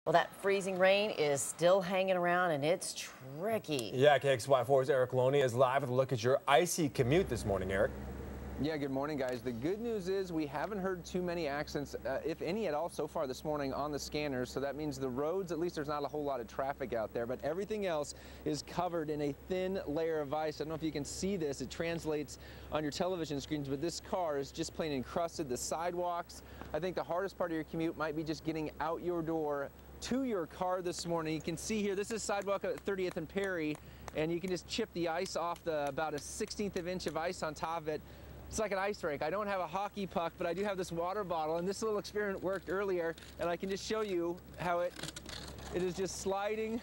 Well, that freezing rain is still hanging around, and it's tricky. Yeah, KXY4's Erik Loney is live with a look at your icy commute this morning, Erik. Yeah, good morning, guys. The good news is we haven't heard too many accidents, if any at all, so far this morning on the scanners. So that means the roads, at least there's not a whole lot of traffic out there, but everything else is covered in a thin layer of ice. I don't know if you can see this. It translates on your television screens, but this car is just plain encrusted. The sidewalks, I think the hardest part of your commute might be just getting out your door to your car this morning. You can see here, this is sidewalk at 30th and Perry, and you can just chip the ice off about a 1/16 of an inch of ice on top of it. It's like an ice rink. I don't have a hockey puck, but I do have this water bottle, and this little experiment worked earlier, and I can just show you how it is just sliding,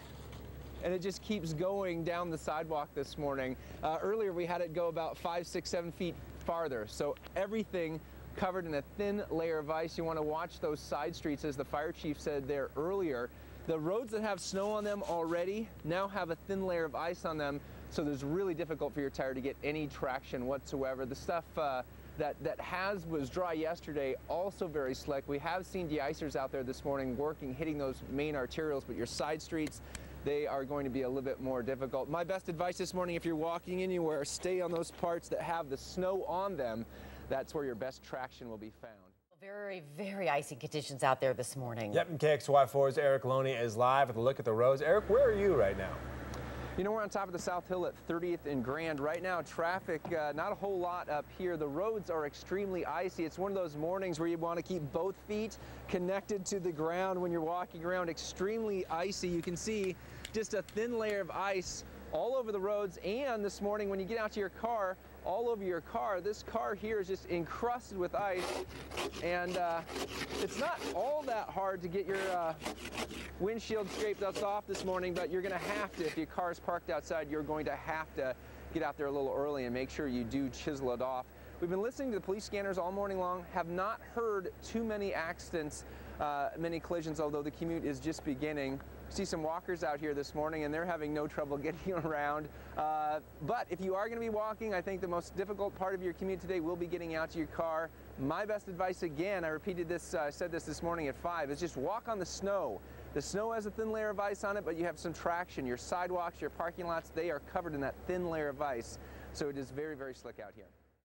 and it just keeps going down the sidewalk this morning. Earlier we had it go about 5, 6, 7 feet farther, so everything covered in a thin layer of ice. You want to watch those side streets, as the fire chief said there earlier. The roads that have snow on them already now have a thin layer of ice on them, so it's really difficult for your tire to get any traction whatsoever. The stuff that was dry yesterday, also very slick. We have seen de-icers out there this morning working, hitting those main arterials, but your side streets, they are going to be a little bit more difficult. My best advice this morning, if you're walking anywhere, stay on those parts that have the snow on them. That's where your best traction will be found. Very, very icy conditions out there this morning. Yep, and KXY4's Erik Loney is live with a look at the roads. Erik, where are you right now? You know, we're on top of the South Hill at 30th and Grand. Right now, traffic, not a whole lot up here. The roads are extremely icy. It's one of those mornings where you want to keep both feet connected to the ground when you're walking around. Extremely icy. You can see just a thin layer of ice all over the roads, and this morning when you get out to your car, all over your car, this car here is just encrusted with ice, and it's not all that hard to get your windshield scraped off this morning, but you're going to have to, if your car is parked outside, you're going to have to get out there a little early and make sure you do chisel it off. We've been listening to the police scanners all morning long, have not heard too many accidents, many collisions, although the commute is just beginning. See some walkers out here this morning, and they're having no trouble getting around. But if you are going to be walking, I think the most difficult part of your commute today will be getting out to your car. My best advice, again, I repeated this, said this morning at 5, is just walk on the snow. The snow has a thin layer of ice on it, but you have some traction. Your sidewalks, your parking lots, they are covered in that thin layer of ice. So it is very, very slick out here.